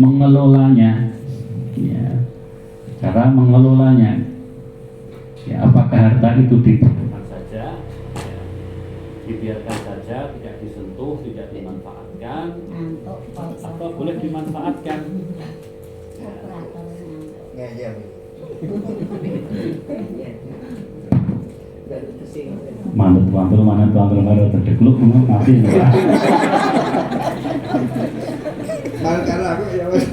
mengelolanya, ya, cara mengelolanya, ya, apakah harta itu dibiarkan saja, ya, dibiarkan saja, tidak disentuh, tidak dimanfaatkan, atau boleh dimanfaatkan. Ya. Manut tuantul terdekluk masih ya. Karena aku ya Mas.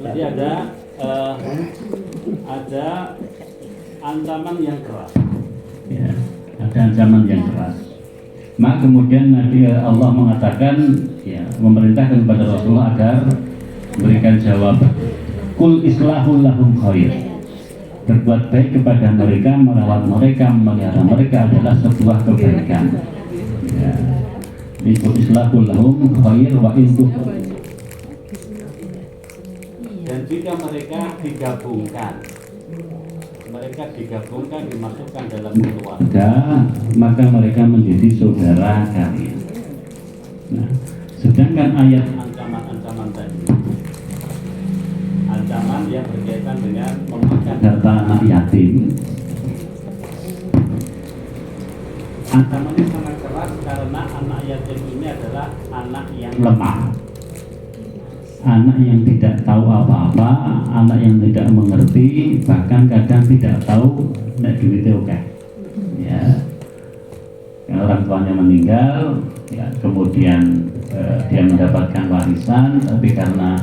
Jadi ada ancaman yang keras. Ya, ada ancaman yang keras. Maka kemudian Nabi Allah mengatakan, ya, memerintahkan kepada Rasulullah agar memberikan jawaban. Kul islahul lahum khair. Berbuat baik kepada mereka, merawat mereka, memelihara mereka adalah sebuah kebaikan. Ya. Itu islahul lahum khair wa intu. Dan jika mereka digabungkan, dimasukkan dalam keluarga, maka mereka menjadi saudara kalian. Nah, sedangkan ayat ancaman tadi, ancaman yang berkaitan dengan memakan harta anak yatim, ancamannya sangat keras karena anak yatim ini adalah anak yang lemah, anak yang tidak tahu apa-apa, anak yang tidak mengerti, bahkan kadang tidak tahu nek duitnya oke. Ya, orang tuanya meninggal, ya, kemudian dia mendapatkan warisan, tapi karena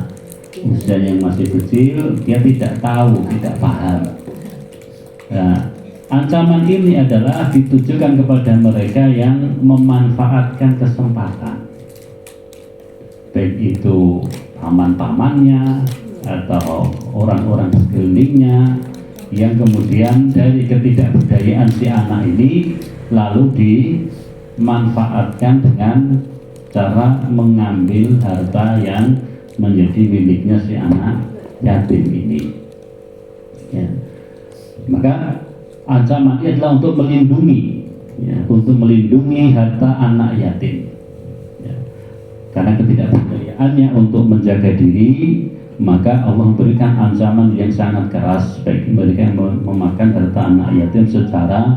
usianya yang masih kecil, dia tidak tahu, tidak paham. Nah, ancaman ini adalah ditujukan kepada mereka yang memanfaatkan kesempatan, baik itu paman-pamannya atau orang-orang sekelilingnya, yang kemudian dari ketidakberdayaan si anak ini lalu dimanfaatkan dengan cara mengambil harta yang menjadi miliknya si anak yatim ini. Ya. Maka ancaman ini adalah untuk melindungi, ya, untuk melindungi harta anak yatim. Ya. Karena ketidakberdayaannya untuk menjaga diri, maka Allah memberikan ancaman yang sangat keras bagi mereka yang memakan harta anak yatim secara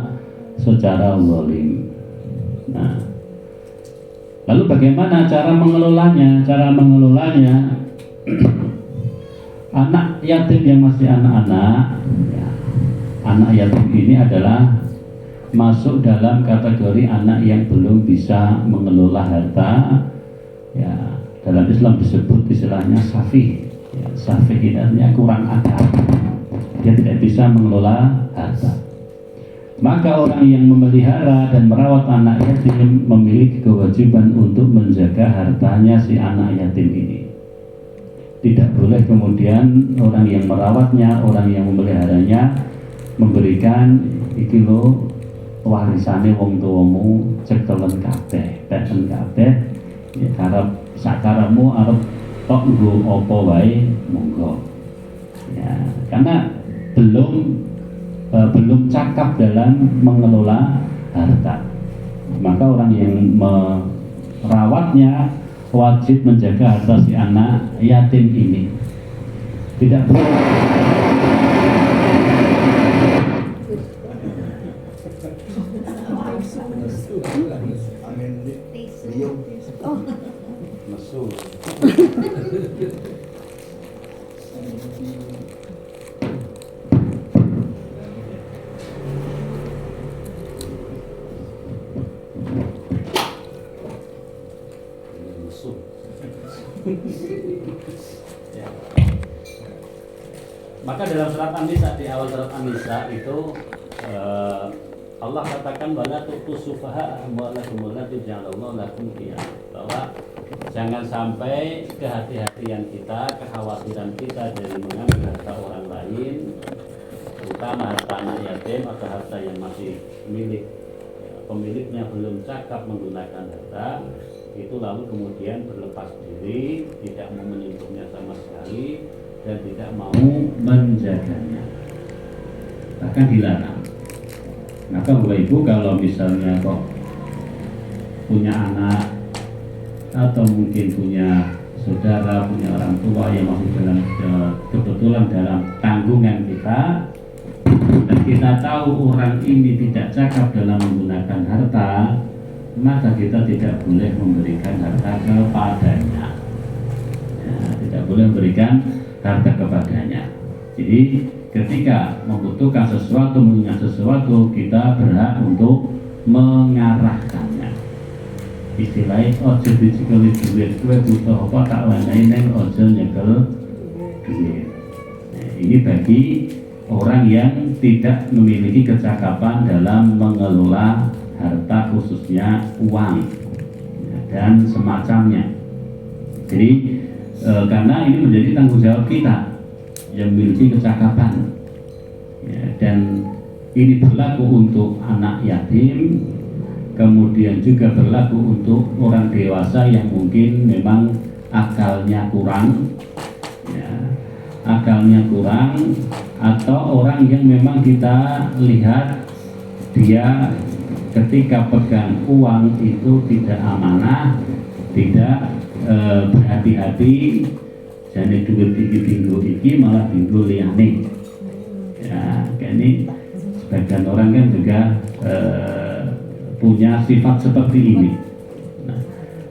zalim. Nah, lalu bagaimana cara mengelolanya? Cara mengelolanya, anak yatim yang masih anak-anak, ya, anak yatim ini adalah masuk dalam kategori anak yang belum bisa mengelola harta. Ya, dalam Islam disebut istilahnya safih. Ya, safih ini artinya kurang akal. Dia tidak bisa mengelola harta. Maka orang yang memelihara dan merawat anak yatim memiliki kewajiban untuk menjaga hartanya si anak yatim ini. Tidak boleh kemudian orang yang merawatnya, orang yang memeliharanya memberikan iki lho warisane wong tuamu cek temen kabeh, peken kabeh, ya karep sakarepmu arep tok nggo apa wae monggo. Ya, karena belum cakap dalam mengelola harta. Maka orang yang merawatnya wajib menjaga harta si anak yatim ini. Tidak boleh ya. Maka dalam surat An-Nisa, di awal surat An-Nisa itu Allah katakan wala tuqsufaha amwalakum allati ja'alallahu lakum qiyam, bahwa jangan sampai kehati-hatian kita, kekhawatiran kita dari mengambil harta orang lain, terutama harta anak yatim atau harta yang masih milik pemiliknya belum cakap menggunakan harta itu, lalu kemudian berlepas diri, tidak mau menyentuhnya sama sekali dan tidak mau menjaganya, bahkan dilarang. Maka Bapak Ibu kalau misalnya kok punya anak atau mungkin punya saudara, punya orang tua yang masih dalam kebetulan dalam tanggungan kita, dan kita tahu orang ini tidak cakap dalam menggunakan harta, maka kita tidak boleh memberikan harta kepadanya. Ya, tidak boleh memberikan harta kepadanya. Jadi ketika membutuhkan sesuatu, mengingat sesuatu, kita berhak untuk mengarahkannya. Istilahnya ojo dicekeli duit, gue butuh apa tak wanai neng ojo nyekel duit. Nah, ini bagi orang yang tidak memiliki kecakapan dalam mengelola harta, khususnya uang dan semacamnya. Jadi karena ini menjadi tanggung jawab kita yang memiliki kecakapan, ya, dan ini berlaku untuk anak yatim, kemudian juga berlaku untuk orang dewasa yang mungkin memang akalnya kurang, ya, atau orang yang memang kita lihat dia ketika pegang uang itu tidak amanah, tidak berhati-hati, jadi duit iki malah bingung liane. Ya, ini sebagian orang kan juga punya sifat seperti ini. Nah,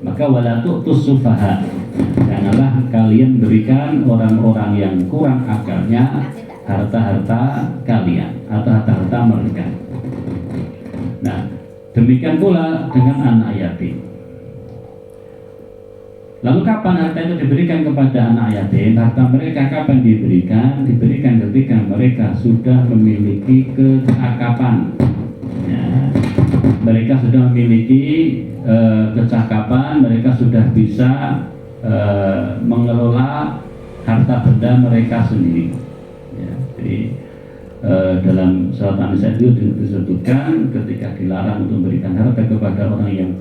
maka wala tu'tus sufaha, janganlah kalian berikan orang-orang yang kurang akalnya harta-harta kalian atau harta-harta mereka. Nah, demikian pula dengan anak yatim. Lalu kapan harta itu diberikan kepada anak yatim? Harta mereka kapan diberikan? Diberikan ketika mereka sudah memiliki kecakapan. Ya, mereka sudah memiliki kecakapan, mereka sudah bisa mengelola harta benda mereka sendiri. Ya, jadi dalam surat An-Nisa itu disebutkan ketika dilarang untuk memberikan harta kepada orang yang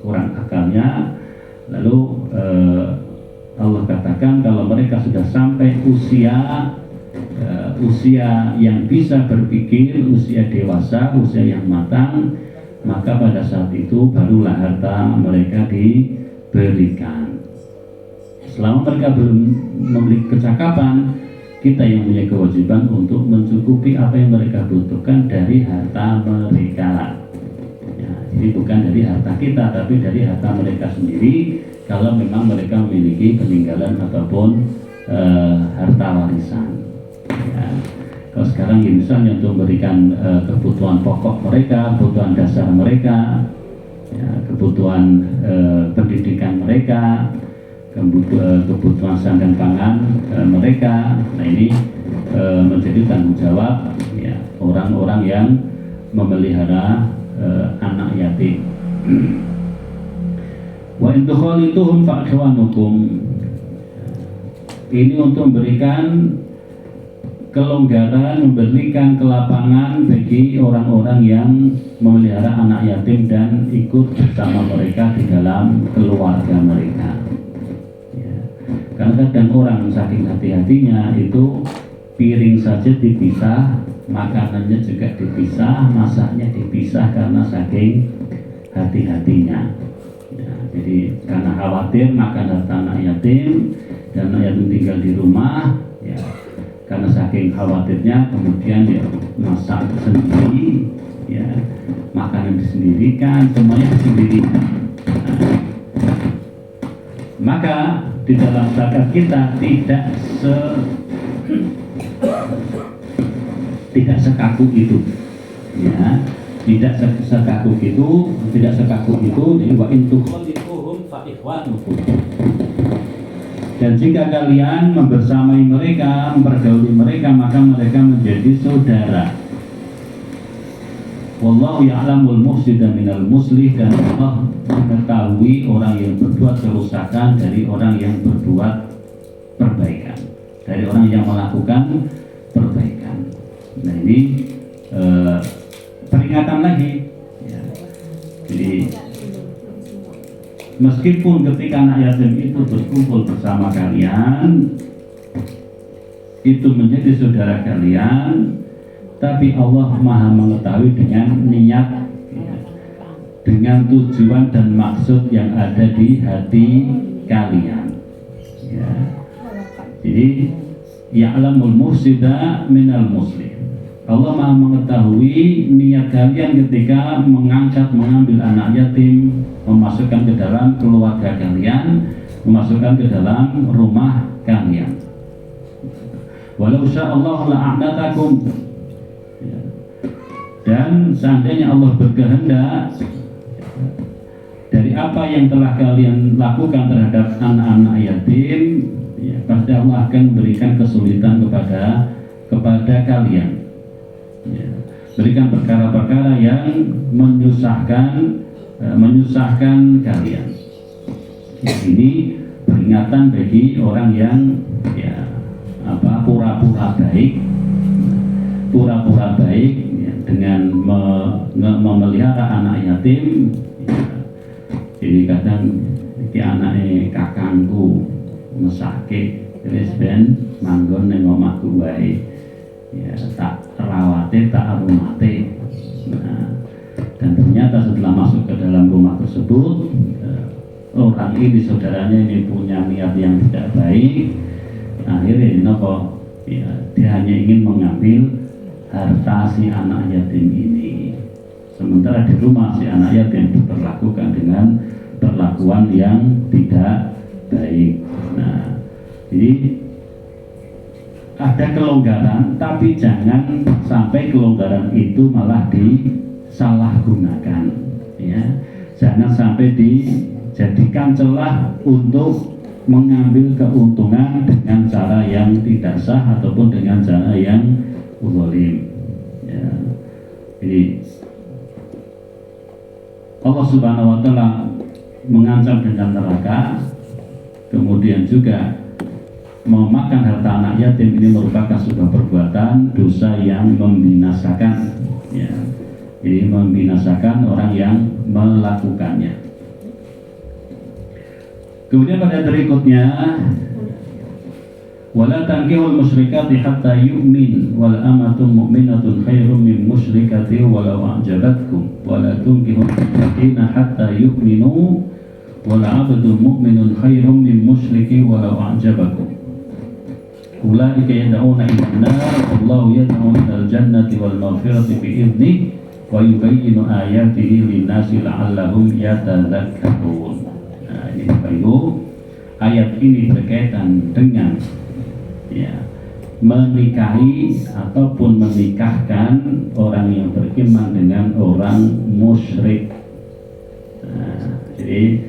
kurang akalnya. Lalu Allah katakan kalau mereka sudah sampai usia yang bisa berpikir, usia dewasa, usia yang matang, maka pada saat itu barulah harta mereka diberikan. Selama mereka belum memiliki kecakapan, kita yang punya kewajiban untuk mencukupi apa yang mereka butuhkan dari harta mereka. Jadi bukan dari harta kita, tapi dari harta mereka sendiri. Kalau memang mereka memiliki peninggalan ataupun harta warisan. Ya. Kalau sekarang ya, misalnya untuk memberikan kebutuhan pokok mereka, kebutuhan dasar mereka, ya, kebutuhan pendidikan mereka, kebutuhan sandang pangan mereka. Nah ini menjadi tanggung jawab ya, orang-orang yang memelihara anak yatim. Wa in tukhalituhum fa ikhwanukum. Ini untuk memberikan kelonggaran, memberikan kelapangan bagi orang-orang yang memelihara anak yatim dan ikut bersama mereka di dalam keluarga mereka. Ya. Karena kadang orang saking hati-hatinya itu piring saja dipisah, makanannya juga dipisah, masaknya dipisah karena saking hati-hatinya. Ya, jadi karena khawatir makan harta anak yatim dan anak yatim tinggal di rumah, ya, karena saking khawatirnya kemudian dia masak sendiri, ya, makanan disendirikan, semuanya disendirikan. Nah, maka di dalam zakat kita tidak sekaku itu, ya, tidak sekaku itu. Jadi wa in tukhalituhum fa ikhwanukum. Dan jika kalian membersamai mereka, mempergauli mereka, maka mereka menjadi saudara. Wallahu ya'lamul mufsida minal muslih, dan Allah mengetahui orang yang berbuat kerusakan dari orang yang berbuat perbaikan, dari orang yang melakukan perbaikan. Nah ini peringatan lagi, ya. Jadi meskipun ketika anak yatim itu berkumpul bersama kalian, itu menjadi saudara kalian, tapi Allah Maha mengetahui dengan niat, ya. dengan tujuan dan maksud yang ada di hati kalian. Ya. Jadi ya'lamul mufsida minal muslih. Allah Maha mengetahui niat kalian ketika mengambil anak yatim, memasukkan ke dalam keluarga kalian, memasukkan ke dalam rumah kalian. Walau sya'allahu la'anatakum. Dan seandainya Allah berkehendak, dari apa yang telah kalian lakukan terhadap anak-anak yatim, ya, pasti Allah akan memberikan kesulitan kepada kalian. Ya, berikan perkara-perkara yang menyusahkan kalian. Ya, ini peringatan bagi orang yang pura-pura baik ya, dengan memelihara anak yatim. Ya, jadi kadang iki anake kakangku mesake wis ben manggon ning omahku wae. Ya, tak rawate, tak arumate. Nah, dan ternyata setelah masuk ke dalam rumah tersebut, orang ini, saudaranya ini punya niat yang tidak baik. Akhirnya ya, dia hanya ingin mengambil harta si anak yatim ini. Sementara di rumah si anak yatim diperlakukan dengan perlakuan yang tidak baik. Nah, jadi ada kelonggaran, tapi jangan sampai kelonggaran itu malah disalahgunakan. Ya, jangan sampai dijadikan celah untuk mengambil keuntungan dengan cara yang tidak sah ataupun dengan cara yang zalim. Ya, jadi Allah Subhanahu Wa Taala mengancam dengan neraka, kemudian juga memakan harta anak yatim ini merupakan sebuah perbuatan dosa yang membinasakan. Ya, jadi membinasakan orang yang melakukannya. Kemudian pada berikutnya, wala tankihul musyrikati hatta yu'min wal amatun mu'minatun khairum min musyrikati walau a'jabatkum wala tunkihul musyrikina hatta yu'minu wal abdun mu'minun khairum min musyriki walau a'jabakum. Ulaika yad'una ila an-nar wallahu yad'u ila al-jannati wal maghfirati bi'idnihi wa yubayyinu ayatihi lin-nasi la'allahum yatadhakkarun. Nah, ini Bapak Ibu, ayat ini berkaitan dengan menikahi ataupun menikahkan orang yang beriman dengan orang musyrik. Nah, jadi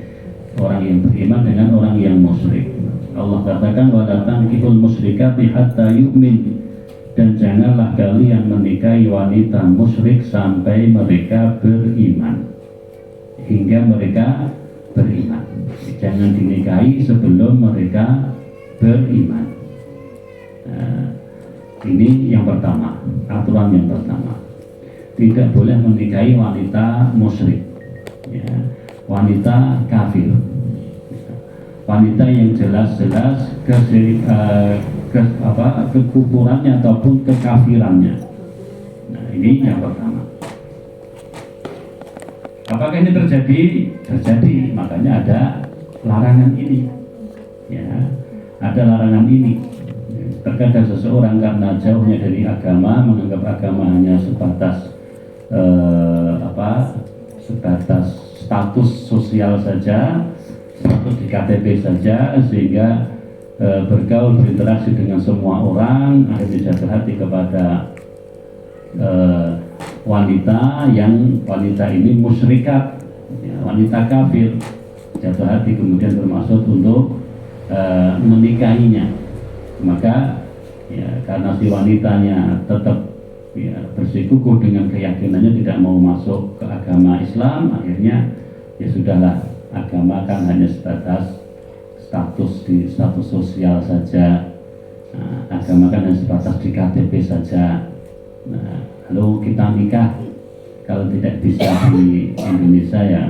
orang yang beriman dengan orang yang musyrik. Allah katakan wala tankihul musyrikati hatta yu'min, dan janganlah kalian menikahi wanita musyrik sampai mereka beriman, hingga mereka beriman. Jangan dinikahi sebelum mereka beriman. Nah, ini yang pertama, aturan yang pertama. Tidak boleh menikahi wanita musyrik, ya, wanita kafir, wanita yang jelas-jelas kekufurannya ataupun kekafirannya. Nah, ini yang pertama. Apakah ini terjadi? Terjadi, makanya ada larangan ini. Ya, ada larangan ini. Terkadang seseorang karena jauhnya dari agama, menganggap agama hanya sebatas sebatas status sosial saja, status di KTP saja, sehingga bergaul, berinteraksi dengan semua orang, akhirnya jatuh hati kepada wanita ini musyrikat, ya, wanita kafir, jatuh hati kemudian bermaksud untuk menikahinya. Maka ya, karena si wanitanya tetap ya, bersikukuh dengan keyakinannya tidak mau masuk ke agama Islam, akhirnya ya sudahlah, agama kan hanya sebatas status sosial saja. Nah, agama kan hanya sebatas di KTP saja. Nah, lalu kita nikah, kalau tidak bisa di Indonesia ya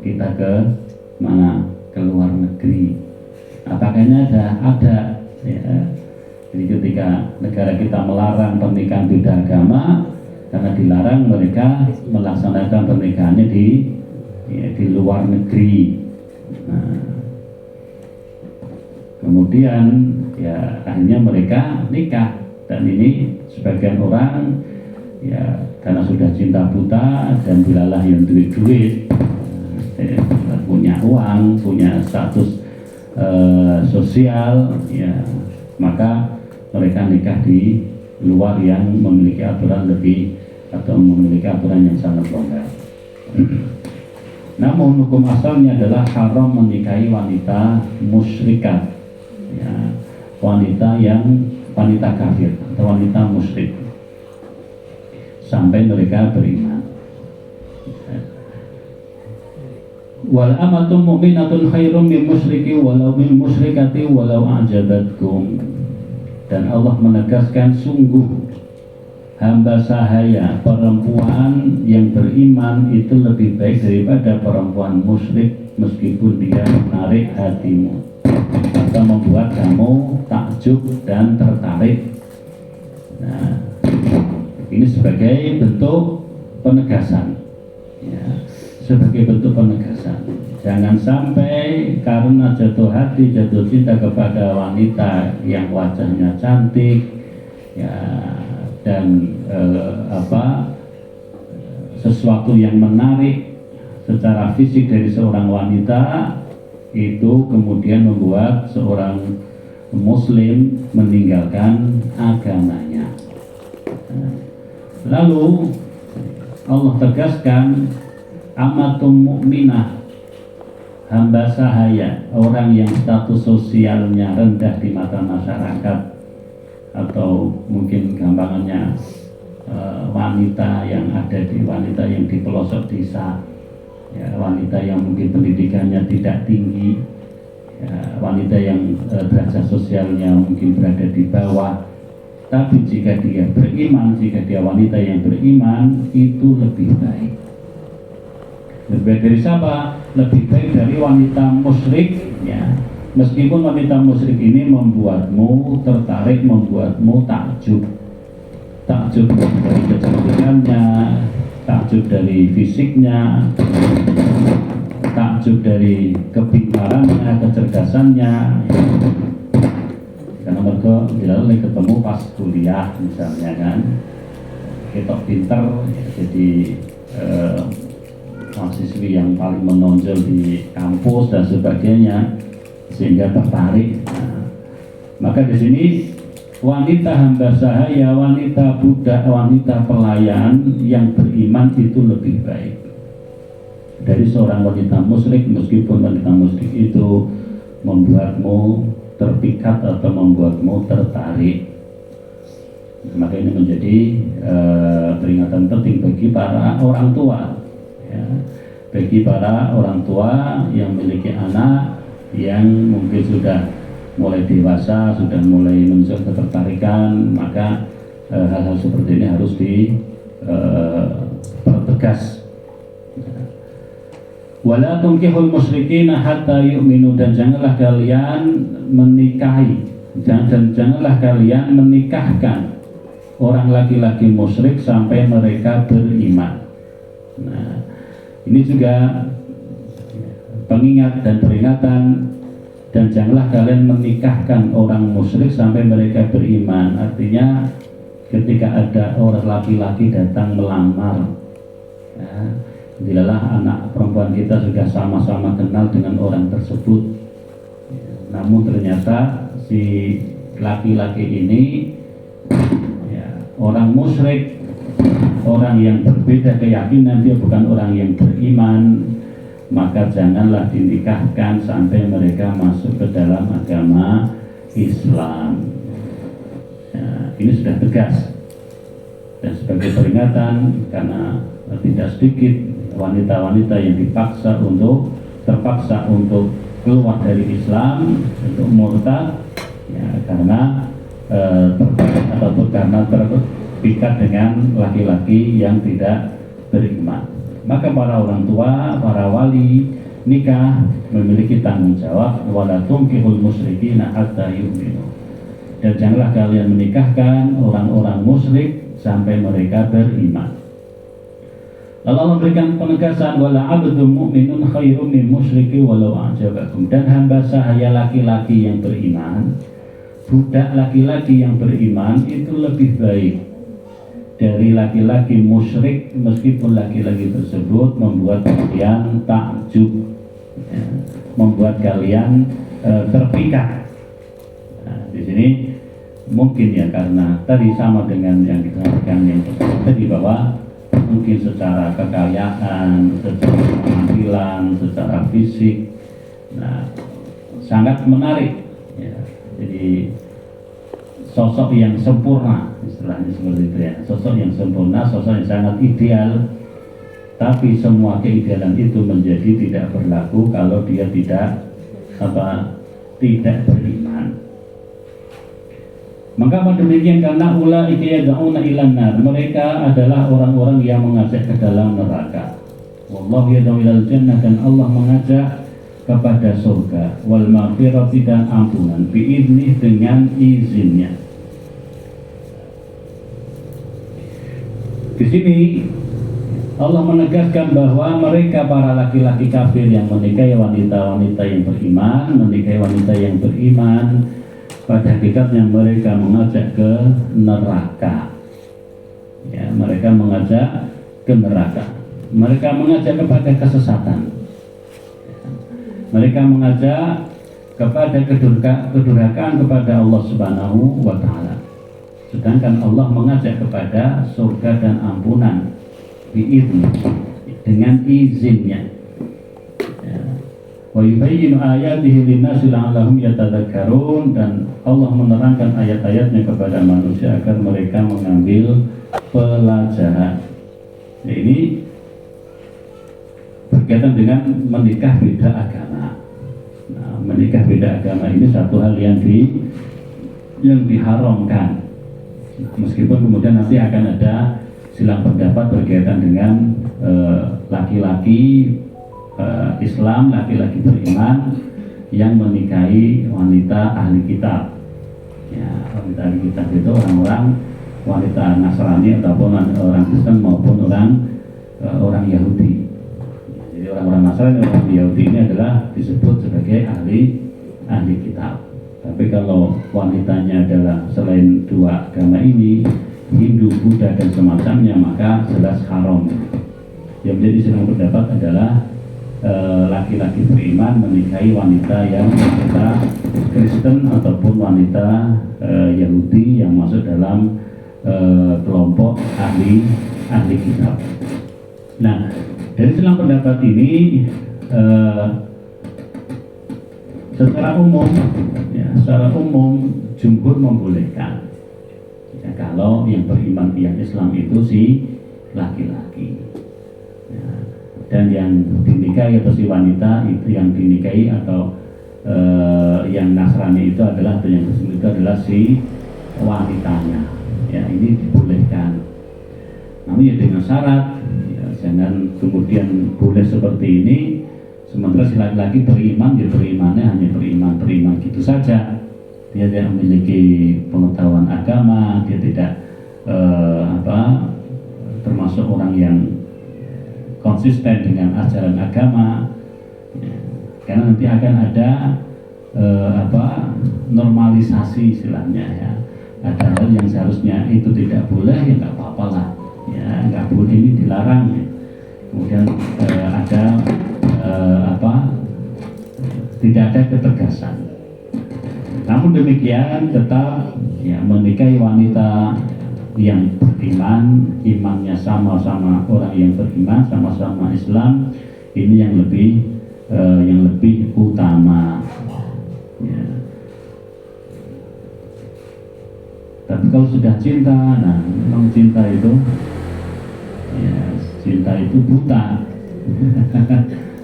kita ke mana? Ke luar negeri. Apakah ini ada ya. Jadi ketika negara kita melarang pernikahan beda agama, karena dilarang mereka melaksanakan pernikahannya di luar negeri. Nah, kemudian ya akhirnya mereka nikah, dan ini sebagian orang ya karena sudah cinta buta dan bilalah yang duit-duit, punya uang, punya status sosial, ya maka mereka nikah di luar yang memiliki aturan lebih atau memiliki aturan yang sangat longgar. Namun hukum asalnya adalah haram menikahi wanita musyrikat, ya, wanita kafir atau wanita musyrik sampai mereka beriman. Wal amatu mu'minatun khairum min musyriki walau min musyrikati walau a'jabatkum. Dan Allah menegaskan, sungguh hamba sahaya perempuan yang beriman itu lebih baik daripada perempuan musyrik meskipun dia menarik hatimu atau membuat kamu takjub dan tertarik. Nah, ini sebagai bentuk penegasan, ya, sebagai bentuk penegasan. Jangan sampai karena jatuh hati, jatuh cinta kepada wanita yang wajahnya cantik, ya, dan sesuatu yang menarik secara fisik dari seorang wanita itu kemudian membuat seorang muslim meninggalkan agamanya. Lalu Allah tegaskan, amatum mu'minah, hamba sahaya, orang yang status sosialnya rendah di mata masyarakat, atau mungkin gampangannya wanita yang di pelosok desa, ya, wanita yang mungkin pendidikannya tidak tinggi, ya, wanita yang derajat sosialnya mungkin berada di bawah. Tapi jika dia beriman, jika dia wanita yang beriman, itu lebih baik. Lebih baik dari siapa? Lebih baik dari wanita musyrik, ya. Meskipun wanita musyrik ini membuatmu tertarik, membuatmu takjub dari kecantikannya, takjub dari fisiknya, takjub dari kepintarannya, kecerdasannya, ya. Karena mereka bila ketemu pas kuliah misalnya kan, ketok pinter, ya, jadi mahasiswi yang paling menonjol di kampus dan sebagainya, sehingga tertarik. Nah, maka di sini wanita hamba sahaya, wanita budak, wanita pelayan yang beriman itu lebih baik dari seorang wanita musyrik, meskipun wanita musyrik itu membuatmu terpikat atau membuatmu tertarik. Maka ini menjadi peringatan penting bagi para orang tua, ya, bagi para orang tua yang memiliki anak yang mungkin sudah mulai dewasa, sudah mulai muncul ketertarikan, maka hal-hal seperti ini harus dipertegas. Wala tunkihul musyrikina hatta yu'minu, dan janganlah kalian menikahi, janganlah kalian menikahkan orang laki-laki musyrik sampai mereka beriman. Nah, ini juga pengingat dan peringatan, dan janganlah kalian menikahkan orang musyrik sampai mereka beriman. Artinya ketika ada orang laki-laki datang melamar, ya, dilalah anak perempuan kita sudah sama-sama kenal dengan orang tersebut, namun ternyata si laki-laki ini, ya, orang musyrik, orang yang berbeda keyakinan, dia bukan orang yang beriman, maka janganlah dinikahkan sampai mereka masuk ke dalam agama Islam. Ya, ini sudah tegas, dan sebagai peringatan karena tidak sedikit wanita-wanita yang terpaksa untuk keluar dari Islam, untuk murtad, ya, karena karena terpikat dengan laki-laki yang tidak beriman. Maka para orang tua, para wali nikah memiliki tanggung jawab, wala tunkihul musyrikina hatta yu'minu, dan janganlah kalian menikahkan orang-orang musyrik sampai mereka beriman. Lalu Allah memberikan penegasan wala abdun mu'minun khairum min musyriki walau a'jabakum, dan hamba sahaya laki-laki yang beriman, budak laki-laki yang beriman itu lebih baik dari laki-laki musyrik meskipun laki-laki tersebut membuat kalian takjub, ya, membuat kalian terpikat. Nah, di sini mungkin ya karena tadi sama dengan yang dikatakan yang tadi bahwa mungkin secara kekayaan, secara penampilan, secara fisik, nah sangat menarik. Ya. Jadi sosok yang sempurna, istilahnya seperti itu ya, sosok yang sempurna, sosok yang sangat ideal. Tapi semua keidealan itu menjadi tidak berlaku kalau dia tidak beriman. Maka demikian karena ulaika yad'una ilan nar, mereka adalah orang-orang yang mengajak ke dalam neraka. Wallahu yad'u ilal jannah, dan Allah mengajak kepada surga, wal maghfirati, dan ampunan, biidnih, dengan izinnya. Di sini Allah menegaskan bahwa mereka para laki-laki kafir yang menikahi wanita-wanita yang beriman, pada hakikatnya mereka mengajak ke neraka. Ya, mereka mengajak ke neraka. Mereka mengajak kepada kesesatan. Mereka mengajak kepada kedurhakaan kepada Allah Subhanahu wa taala. Sedangkan Allah mengajak kepada surga dan ampunan biizni, dengan izinnya. Wa yubayyinu ayatihi linnasi la'allahum yatadzakkarun, dan Allah menerangkan ayat-ayatnya kepada manusia agar mereka mengambil pelajaran. Nah, ini berkaitan dengan menikah beda agama. Nah, menikah beda agama ini satu hal yang diharamkan. Meskipun kemudian nanti akan ada silang pendapat berkaitan dengan laki-laki Islam, laki-laki beriman yang menikahi wanita ahli kitab. Ya, wanita ahli kitab itu orang-orang wanita Nasrani ataupun orang Kristen maupun orang Yahudi. Jadi orang-orang Nasrani, orang Yahudi ini adalah disebut sebagai ahli kitab. Tapi kalau wanitanya adalah selain dua agama ini, Hindu, Buddha, dan semacamnya, maka jelas haram. Yang menjadi silang pendapat adalah laki-laki beriman menikahi wanita yang wanita Kristen ataupun wanita Yahudi yang masuk dalam kelompok ahli kitab. Nah, dari silang pendapat ini secara umum jumhur membolehkan ya, kalau yang beriman yang Islam itu si laki-laki. Dan yang dinikahi atau si wanita itu yang dinikahi atau yang Nasrani itu adalah, atau yang Kristen itu adalah si wanitanya. Ya, ini dibolehkan. Namun ya dengan syarat, ya, jangan kemudian boleh seperti ini sementara si laki-laki beriman, ya berimannya hanya beriman gitu saja. Dia tidak memiliki pengetahuan agama, dia tidak termasuk orang yang konsisten dengan ajaran agama, ya, karena nanti akan ada normalisasi istilahnya ya. Ada hal yang seharusnya itu tidak boleh, ya nggak apa-apa lah, ya nggak boleh, ini dilarang. Ya. Kemudian ada tidak ada ketegasan. Namun demikian tetap ya menikahi wanita yang beriman, imannya sama-sama orang yang beriman, sama-sama Islam, ini yang lebih utama. Ya. Tapi kalau sudah cinta, nah memang cinta itu buta.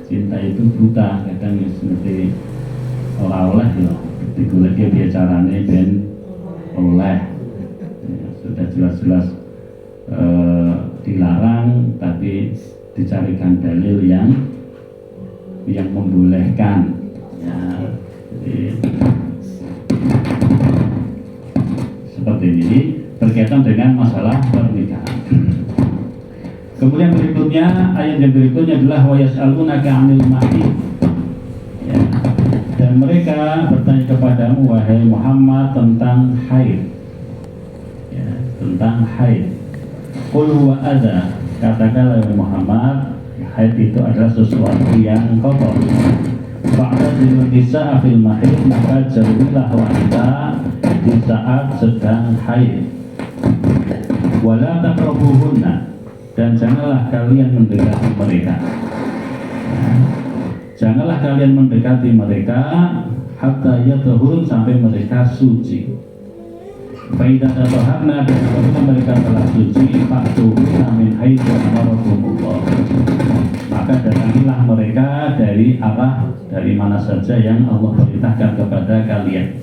Cinta itu buta, kadang seperti oleh-oleh loh, digolek dia carane ben oleh. Sudah jelas-jelas dilarang, tapi dicarikan dalil yang membolehkan. Ya, jadi seperti ini. berkaitan dengan masalah pernikahan. Kemudian berikutnya, ayat yang berikutnya adalah wa yas'alunaka 'anil mahid. Ya. Dan mereka bertanya kepadamu wahai Muhammad tentang haid. Ya, tentang haid. Qul huwa adza, katakanlah wahai Muhammad, haid itu adalah sesuatu yang kotor. Fa'tazilun nisaa fil mahid, maka jauhilah wanita di saat sedang haid. Wala taqrabuhunna, dan janganlah kalian mendekati mereka. Janganlah kalian mendekati mereka hatta yatahurun, sampai mereka suci. Faidah tataharna, dan apabila mereka telah suci, fa'tuhunna min haitsu amarakumullah, maka datangilah mereka dari arah dari mana saja yang Allah perintahkan kepada kalian.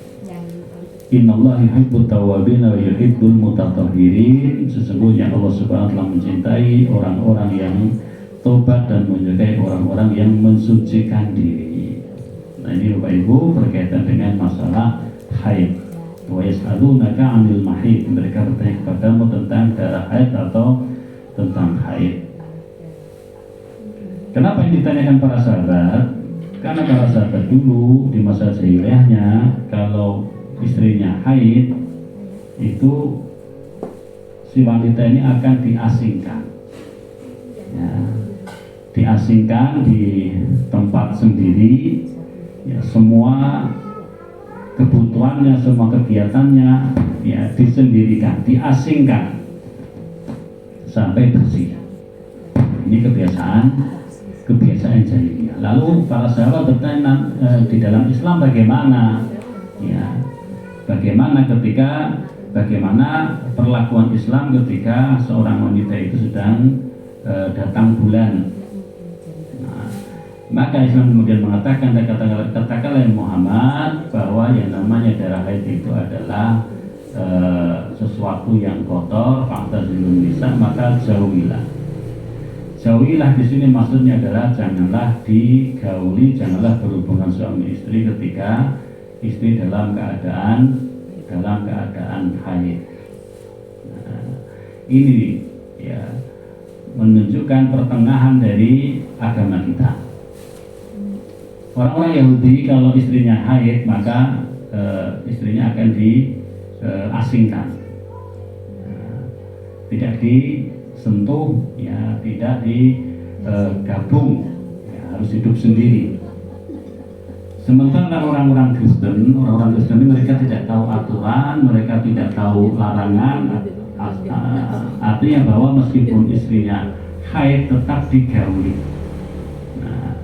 Innallaha yuhibbut tawwabin wa yuhibbul mutatahhirin. Sesungguhnya Allah Subhanahu wa taala mencintai orang-orang yang tobat dan menyukai orang-orang yang mensucikan diri. Nah, ini Bapak Ibu berkaitan dengan masalah haid. Wa yas'alunaka 'anil mahid, mereka bertanya kepadamu tentang darah haid atau tentang haid. Kenapa ini ditanyakan para sahabat? Karena para sahabat dulu di masa jahiliyahnya, kalau istrinya haid itu si wanita ini akan diasingkan, ya, diasingkan di tempat sendiri, ya, semua kebutuhannya, semua kegiatannya, ya, disendirikan, diasingkan sampai bersih. Ini kebiasaan jahiliyah. Lalu para sahabat bertanya, di dalam Islam bagaimana? Ya, bagaimana perlakuan Islam ketika seorang wanita itu sedang datang bulan? Nah, maka Islam kemudian mengatakan, katakanlah Muhammad bahwa yang namanya darah haid itu adalah sesuatu yang kotor, fa'tazilun nisa, maka jauhilah. Jauhilah di sini maksudnya adalah janganlah digauli, janganlah berhubungan suami istri ketika istri dalam keadaan haid. Nah, ini ya menunjukkan pertengahan dari agama kita. Orang-orang Yahudi kalau istrinya haid maka istrinya akan diasingkan, tidak disentuh, ya, tidak digabung, ya, harus hidup sendiri. Sementara orang-orang Kristen ini mereka tidak tahu aturan, mereka tidak tahu larangan, artinya bahwa meskipun istrinya haid tetap digauli. Nah,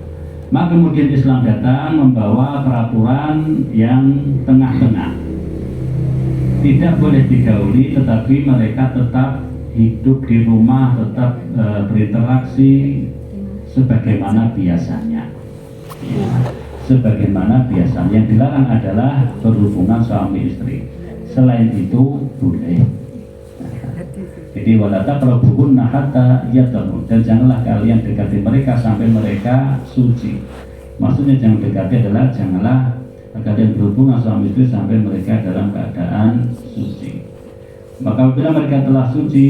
maka kemudian Islam datang membawa peraturan yang tengah-tengah, tidak boleh digauli, tetapi mereka tetap hidup di rumah, tetap berinteraksi sebagaimana biasanya. Ya. Sebagaimana biasanya, yang dilarang adalah berhubungan suami istri. Selain itu boleh. Jadi wala taqrabuhunna hatta yatahur, dan janganlah kalian dekati mereka sampai mereka suci. Maksudnya jangan dekati adalah janganlah kalian berhubungan suami istri sampai mereka dalam keadaan suci. Maka apabila mereka telah suci,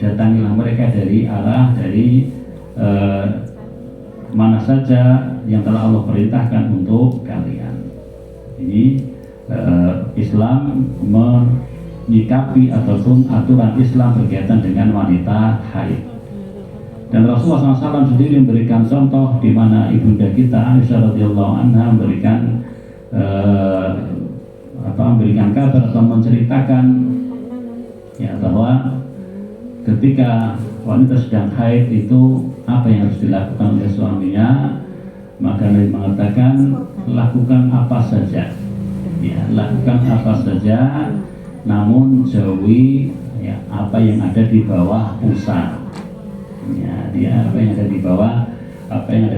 datangilah mereka dari arah mana saja yang telah Allah perintahkan untuk kalian. Ini Islam menyikapi ataupun aturan Islam berkaitan dengan wanita haid. Dan Rasulullah SAW sendiri memberikan contoh di mana ibunda kita Aisyah radhiyallahu anha memberikan kabar atau menceritakan, ya, bahwa ketika wanita sedang haid itu apa yang harus dilakukan oleh suaminya. Maka Nabi mengatakan lakukan apa saja, ya, lakukan apa saja, namun jauhi, ya, apa yang ada di bawah pusar, ya, apa yang ada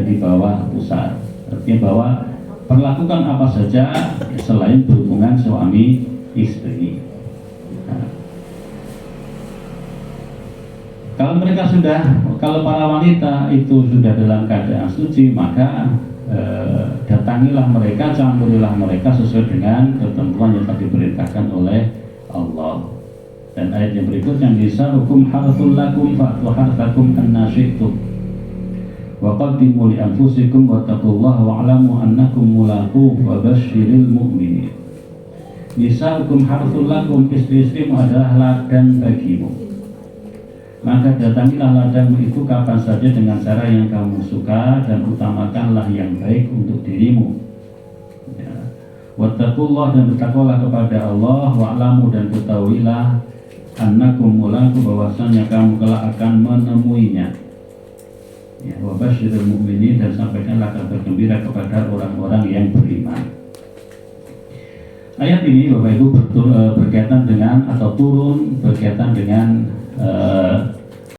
di bawah pusar. Artinya bahwa perlakukan apa saja, ya, selain berhubungan suami istri. Nah, kalau para wanita itu sudah dalam keadaan suci, maka datangilah mereka, campurilah mereka sesuai dengan ketentuan yang telah diperintahkan oleh Allah. Dan ayat yang berikutnya, nisa'ukum harthul lakum fa'tu harthakum anna syi'tum wa qaddimu li anfusikum wattaqullaha wa'lamu annakum mulaquh wa basyiril mu'minin. Nisa'ukum harthul lakum, istri-istrimu adalah ladang bagimu, maka datangilah ladangmu itu kapan saja dengan cara yang kamu suka, dan utamakanlah yang baik untuk dirimu. Wattaqullah, dan bertakwalah kepada Allah, wa'lamu, dan ketahuilah annakum mulaquh, bahwasanya kamu kelak akan menemuinya. Ya, wa basyiril mu'minin, dan sampaikanlah kabar gembira kepada orang-orang yang beriman. Ayat ini Bapak Ibu berkaitan dengan atau turun berkaitan dengan